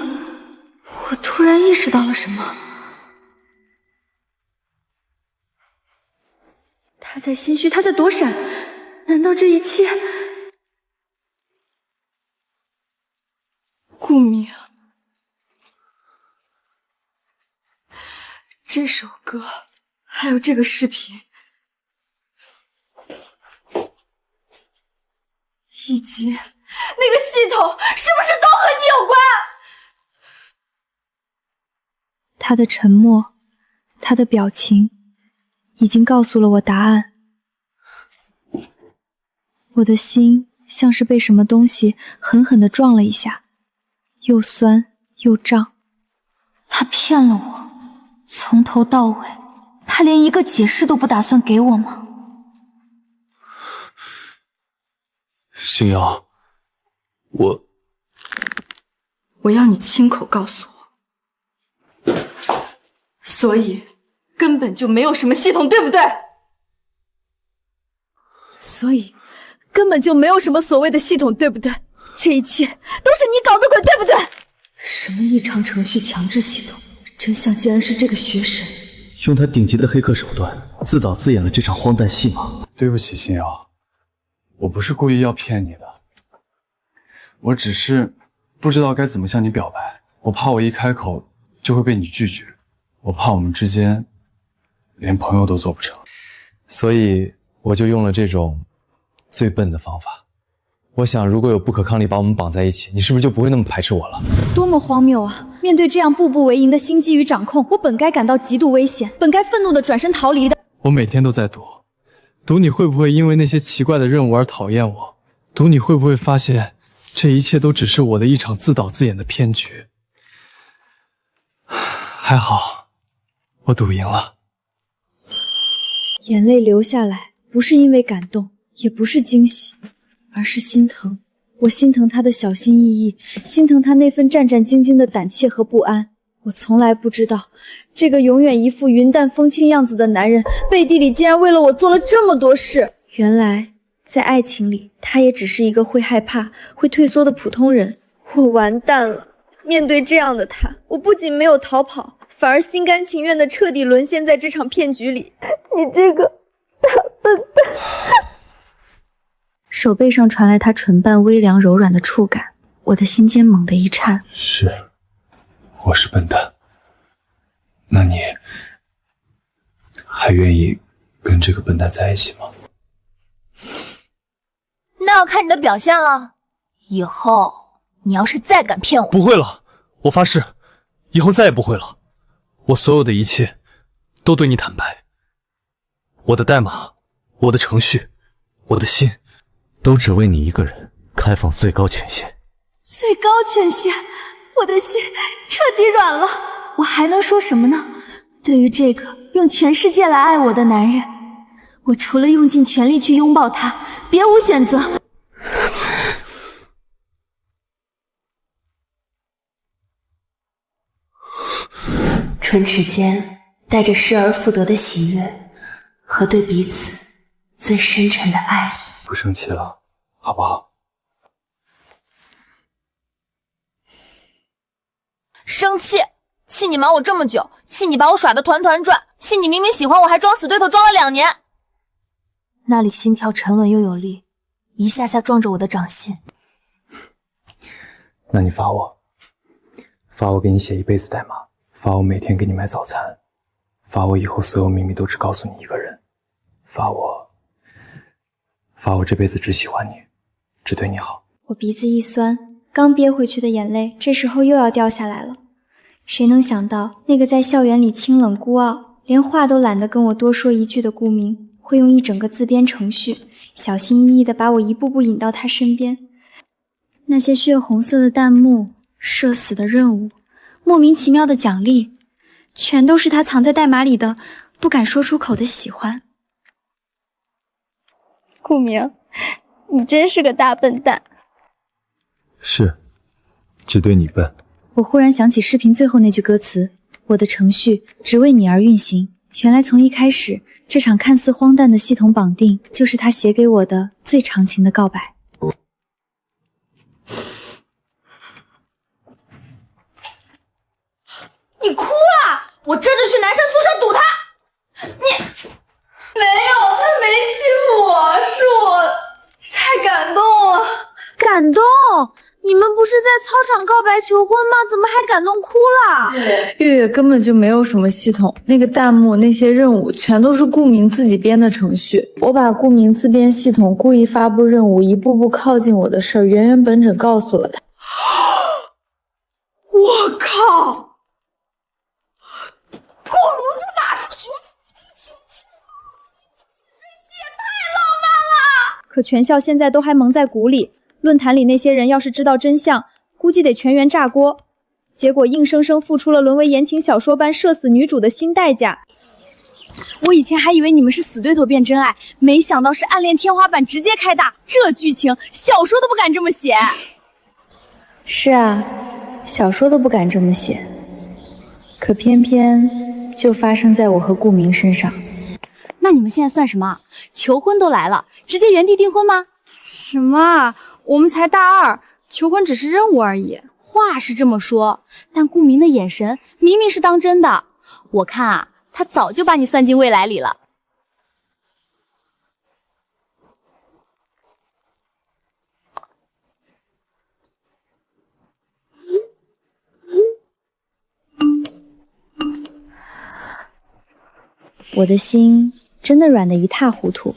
我突然意识到了什么。他在心虚，他在躲闪，难道这一切……顾明，这首歌还有这个视频，以及那个系统是不是都和你有关？他的沉默，他的表情已经告诉了我答案。我的心像是被什么东西狠狠地撞了一下，又酸又胀。他骗了我，从头到尾，他连一个解释都不打算给我吗？星瑶，我要你亲口告诉我。所以根本就没有什么系统，对不对？所以根本就没有什么所谓的系统，对不对？这一切都是你搞的鬼，对不对？什么异常程序强制系统，真相竟然是这个学神用他顶级的黑客手段自导自演了这场荒诞戏码。对不起，星瑶，我不是故意要骗你的，我只是不知道该怎么向你表白，我怕我一开口就会被你拒绝，我怕我们之间连朋友都做不成，所以我就用了这种最笨的方法。我想如果有不可抗力把我们绑在一起，你是不是就不会那么排斥我了？多么荒谬啊！面对这样步步为营的心机与掌控，我本该感到极度危险，本该愤怒地转身逃离的。我每天都在赌你会不会因为那些奇怪的任务而讨厌我，赌你会不会发现这一切都只是我的一场自导自演的骗局。还好，我赌赢了。眼泪流下来，不是因为感动，也不是惊喜，而是心疼。我心疼他的小心翼翼，心疼他那份战战兢兢的胆怯和不安。我从来不知道，这个永远一副云淡风轻样子的男人，背地里竟然为了我做了这么多事。原来，在爱情里，他也只是一个会害怕、会退缩的普通人。我完蛋了！面对这样的他，我不仅没有逃跑，反而心甘情愿地彻底沦陷在这场骗局里。你这个大笨蛋！手背上传来他唇瓣微凉柔软的触感，我的心尖猛地一颤。是，我是笨蛋。那你还愿意跟这个笨蛋在一起吗？那要看你的表现了。以后你要是再敢骗我，不会了，我发誓，以后再也不会了。我所有的一切都对你坦白，我的代码，我的程序，我的心，都只为你一个人开放最高权限。最高权限，我的心彻底软了。我还能说什么呢？对于这个用全世界来爱我的男人，我除了用尽全力去拥抱他，别无选择。唇齿间带着失而复得的喜悦和对彼此最深沉的爱意。不生气了，好不好？生气，气你瞒我这么久，气你把我耍得团团转，气你明明喜欢我还装死对头装了2年。那里心跳沉稳又有力，一下下撞着我的掌心。那你罚我给你写一辈子代码，罚我每天给你买早餐，罚我以后所有秘密都只告诉你一个人，罚我这辈子只喜欢你，只对你好。我鼻子一酸，刚憋回去的眼泪这时候又要掉下来了。谁能想到，那个在校园里清冷孤傲，连话都懒得跟我多说一句的顾明，会用一整个自编程序，小心翼翼地把我一步步引到他身边。那些血红色的弹幕，社死的任务，莫名其妙的奖励，全都是他藏在代码里的不敢说出口的喜欢。顾明，你真是个大笨蛋。是，只对你笨。我忽然想起视频最后那句歌词，我的程序只为你而运行。原来从一开始，这场看似荒诞的系统绑定，就是他写给我的最长情的告白。你哭了？我这就去男生宿舍堵他。你没有，他没欺负我，是我太感动了。感动？你们不是在操场告白求婚吗？怎么还感动哭了？月月根本就没有什么系统，那个弹幕那些任务全都是顾明自己编的程序。我把顾明自编系统故意发布任务一步步靠近我的事儿原原本本告诉了他。我靠！顾龙这哪是学情绪？这也太浪漫了！可全校现在都还蒙在鼓里。论坛里那些人要是知道真相，估计得全员炸锅。结果硬生生付出了沦为言情小说般社死女主的新代价。我以前还以为你们是死对头变真爱，没想到是暗恋天花板直接开大，这剧情小说都不敢这么写。是啊，小说都不敢这么写，可偏偏就发生在我和顾明身上。那你们现在算什么？求婚都来了，直接原地订婚吗？什么？我们才大2，求婚只是任务而已。话是这么说，但顾明的眼神明明是当真的。我看啊，他早就把你算进未来里了。我的心真的软得一塌糊涂，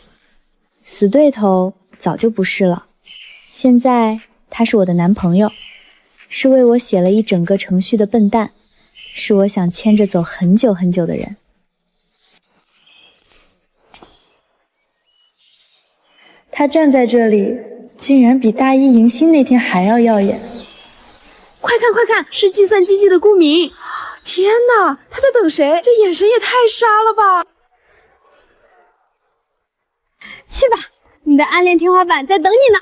死对头早就不是了。现在他是我的男朋友，是为我写了一整个程序的笨蛋，是我想牵着走很久很久的人。他站在这里，竟然比大一迎新那天还要耀眼。快看快看，是计算机系的顾明，天哪，他在等谁？这眼神也太杀了吧！去吧，你的暗恋天花板在等你呢。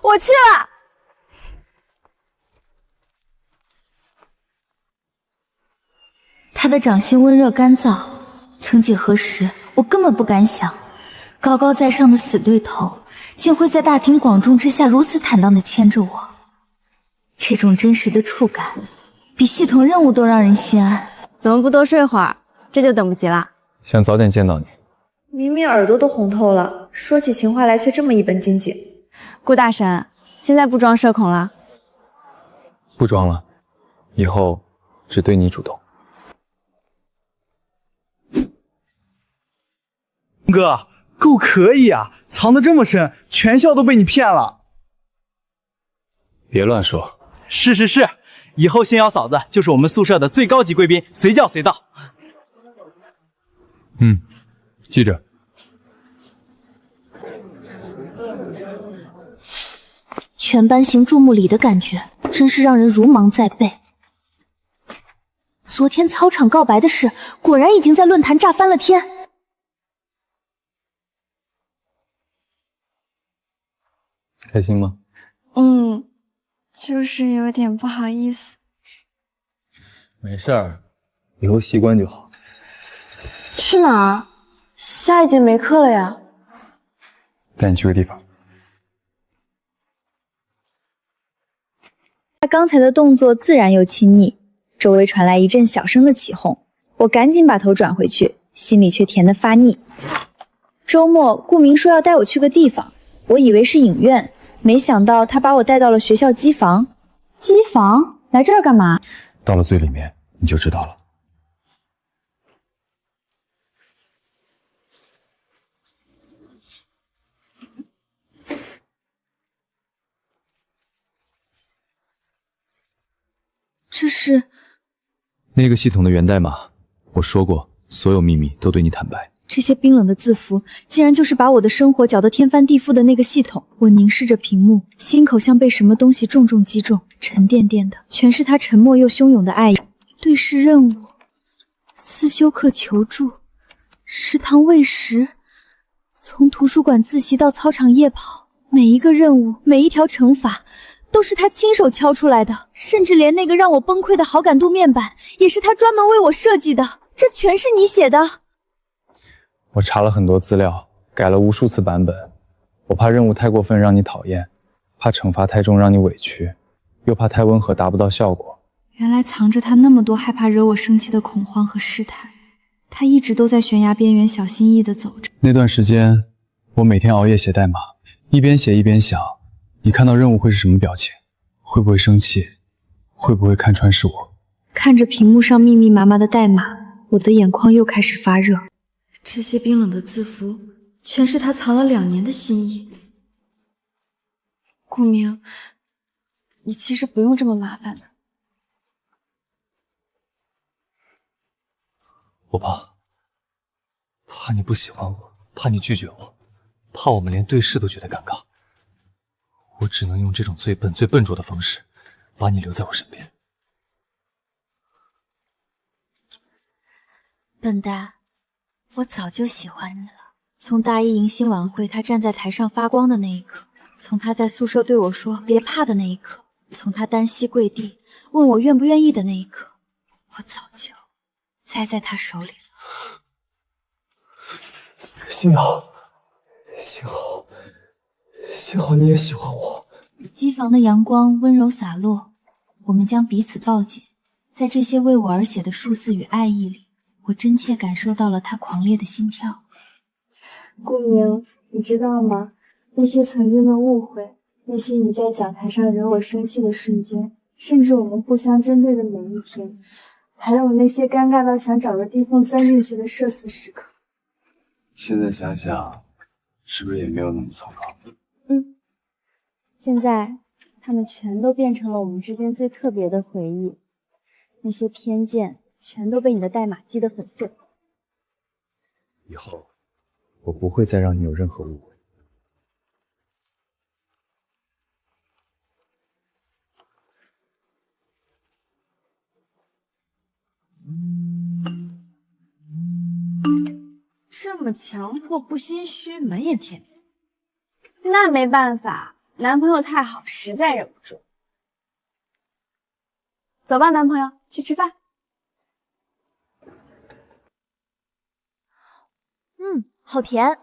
我去了。他的掌心温热干燥，曾几何时，我根本不敢想，高高在上的死对头，竟会在大庭广众之下如此坦荡地牵着我。这种真实的触感，比系统任务都让人心安。怎么不多睡会儿？这就等不及了。想早点见到你。明明耳朵都红透了，说起情话来却这么一本正经。顾大神，现在不装社恐了？不装了，以后只对你主动。哥，够可以啊，藏得这么深，全校都被你骗了。别乱说。是，以后星瑶嫂子就是我们宿舍的最高级贵宾，随叫随到。记着。全班行注目礼的感觉，真是让人如芒在背。昨天操场告白的事，果然已经在论坛炸翻了天。开心吗？就是有点不好意思。没事儿，以后习惯就好。去哪儿？下一节没课了呀。带你去个地方。他刚才的动作自然又亲昵，周围传来一阵小声的起哄，我赶紧把头转回去，心里却甜得发腻。周末顾明说要带我去个地方，我以为是影院，没想到他把我带到了学校机房。机房？来这儿干嘛？到了最里面你就知道了。这是那个系统的源代码，我说过，所有秘密都对你坦白。这些冰冷的字符，竟然就是把我的生活搅得天翻地覆的那个系统。我凝视着屏幕，心口像被什么东西重重击中，沉甸甸的，全是他沉默又汹涌的爱意。对视任务，思修课求助，食堂喂食，从图书馆自习到操场夜跑，每一个任务，每一条惩罚，都是他亲手敲出来的，甚至连那个让我崩溃的好感度面板，也是他专门为我设计的。这全是你写的？我查了很多资料，改了无数次版本。我怕任务太过分让你讨厌，怕惩罚太重让你委屈，又怕太温和达不到效果。原来藏着他那么多害怕惹我生气的恐慌和试探，他一直都在悬崖边缘小心翼翼地走着。那段时间，我每天熬夜写代码，一边写一边想，你看到任务会是什么表情？会不会生气？会不会看穿是我？看着屏幕上密密麻麻的代码，我的眼眶又开始发热。这些冰冷的字符，全是他藏了2年的心意。顾明，你其实不用这么麻烦的。我怕你不喜欢我，怕你拒绝我，怕我们连对视都觉得尴尬。我只能用这种最笨、最笨拙的方式，把你留在我身边。笨蛋，我早就喜欢你了。从大一迎新晚会，他站在台上发光的那一刻，从他在宿舍对我说别怕的那一刻，从他单膝跪地问我愿不愿意的那一刻，我早就栽在他手里了。幸好你也喜欢我。机房的阳光温柔洒落，我们将彼此抱紧，在这些为我而写的数字与爱意里，我真切感受到了他狂烈的心跳。顾明，你知道吗？那些曾经的误会，那些你在讲台上惹我生气的瞬间，甚至我们互相针对的每一天，还有那些尴尬到想找个地缝钻进去的社死时刻。现在想想，是不是也没有那么糟糕？现在，他们全都变成了我们之间最特别的回忆，那些偏见全都被你的代码击得粉碎。以后，我不会再让你有任何误会。这么强迫不心虚，门也甜。那没办法，男朋友太好，实在忍不住。走吧，男朋友，去吃饭。好甜。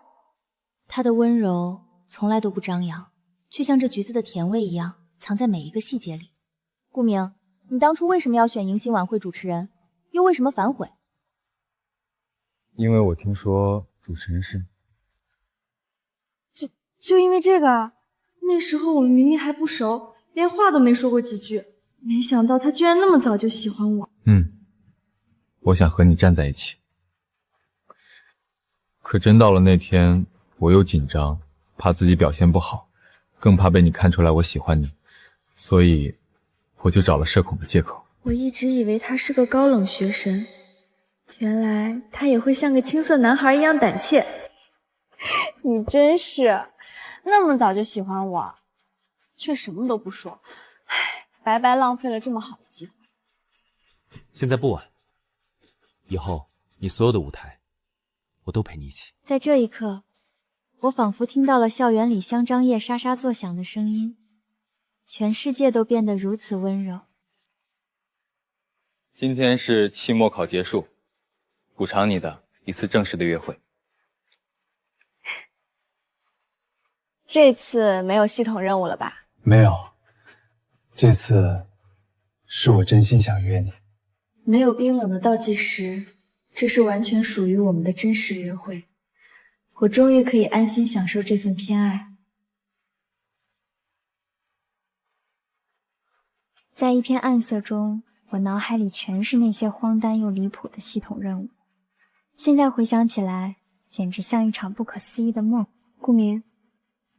他的温柔从来都不张扬，却像这橘子的甜味一样，藏在每一个细节里。顾明，你当初为什么要选迎新晚会主持人，又为什么反悔？因为我听说主持人是……就因为这个啊？那时候我们明明还不熟，连话都没说过几句，没想到他居然那么早就喜欢我。我想和你站在一起。可真到了那天，我又紧张，怕自己表现不好，更怕被你看出来我喜欢你，所以我就找了社恐的借口。我一直以为他是个高冷学神，原来他也会像个青涩男孩一样胆怯。你真是，那么早就喜欢我，却什么都不说，唉，白白浪费了这么好的机会。现在不晚，以后你所有的舞台，我都陪你一起。在这一刻，我仿佛听到了校园里香樟叶沙沙作响的声音，全世界都变得如此温柔。今天是期末考结束，补偿你的一次正式的约会。这次没有系统任务了吧？没有，这次是我真心想约你。没有冰冷的倒计时，这是完全属于我们的真实约会。我终于可以安心享受这份偏爱。在一片暗色中，我脑海里全是那些荒诞又离谱的系统任务。现在回想起来，简直像一场不可思议的梦。顾明，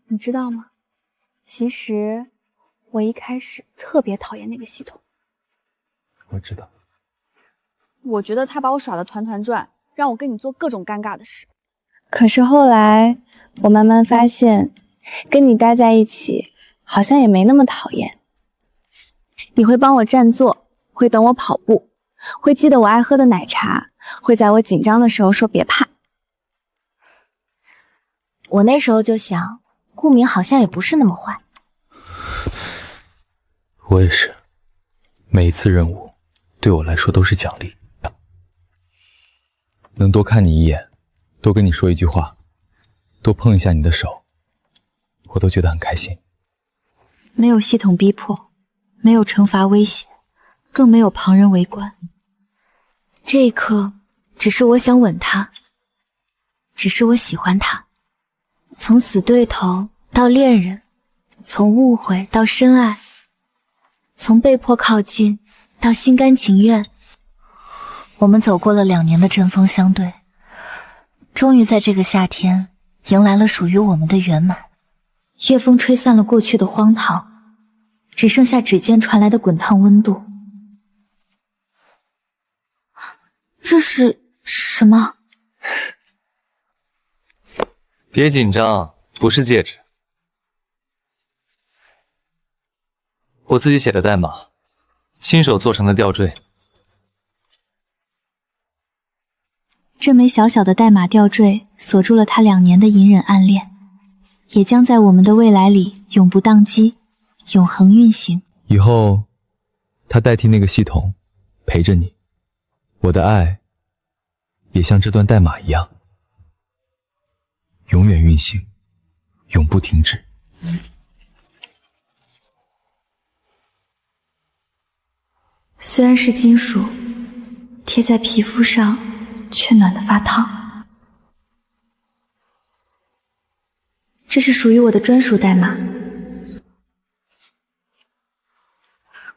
你知道吗？其实我一开始特别讨厌那个系统。我知道。我觉得他把我耍得团团转，让我跟你做各种尴尬的事。可是后来，我慢慢发现，跟你待在一起，好像也没那么讨厌。你会帮我占座，会等我跑步，会记得我爱喝的奶茶，会在我紧张的时候说别怕。我那时候就想，顾明好像也不是那么坏。我也是，每一次任务对我来说都是奖励。能多看你一眼，多跟你说一句话，多碰一下你的手，我都觉得很开心。没有系统逼迫，没有惩罚威胁，更没有旁人围观。这一刻，只是我想吻他，只是我喜欢他。从死对头到恋人，从误会到深爱，从被迫靠近到心甘情愿。我们走过了2年的针锋相对，终于在这个夏天迎来了属于我们的圆满。夜风吹散了过去的荒唐，只剩下指尖传来的滚烫温度。这是什么？别紧张，不是戒指，我自己写的代码，亲手做成的吊坠。这枚小小的代码吊坠锁住了他2年的隐忍暗恋，也将在我们的未来里永不宕机，永恒运行。以后，它代替那个系统，陪着你。我的爱，也像这段代码一样，永远运行，永不停止。虽然是金属，贴在皮肤上却暖得发烫。这是属于我的专属代码。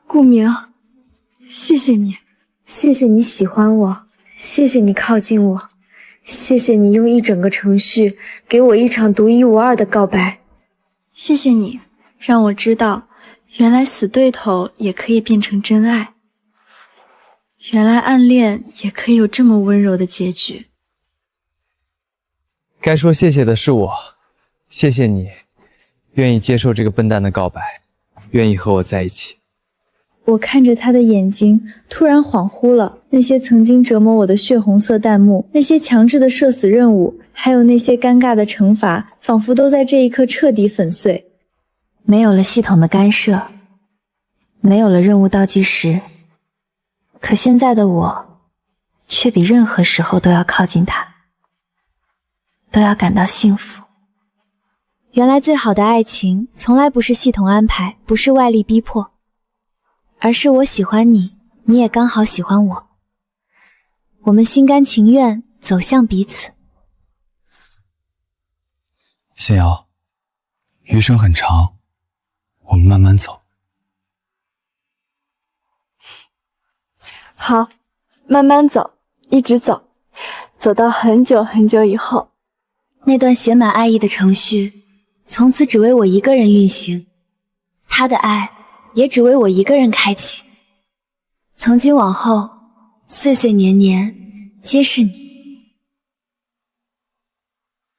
顾明，谢谢你，谢谢你喜欢我，谢谢你靠近我，谢谢你用一整个程序给我一场独一无二的告白，谢谢你让我知道，原来死对头也可以变成真爱，原来暗恋也可以有这么温柔的结局。该说谢谢的是我，谢谢你，愿意接受这个笨蛋的告白，愿意和我在一起。我看着他的眼睛，突然恍惚了。那些曾经折磨我的血红色弹幕，那些强制的社死任务，还有那些尴尬的惩罚，仿佛都在这一刻彻底粉碎。没有了系统的干涉，没有了任务倒计时，可现在的我却比任何时候都要靠近他，都要感到幸福。原来最好的爱情从来不是系统安排，不是外力逼迫，而是我喜欢你，你也刚好喜欢我，我们心甘情愿走向彼此。谢瑶，余生很长，我们慢慢走。好，慢慢走，一直走，走到很久很久以后。那段写满爱意的程序，从此只为我一个人运行，他的爱也只为我一个人开启。从今往后，岁岁年年皆是你。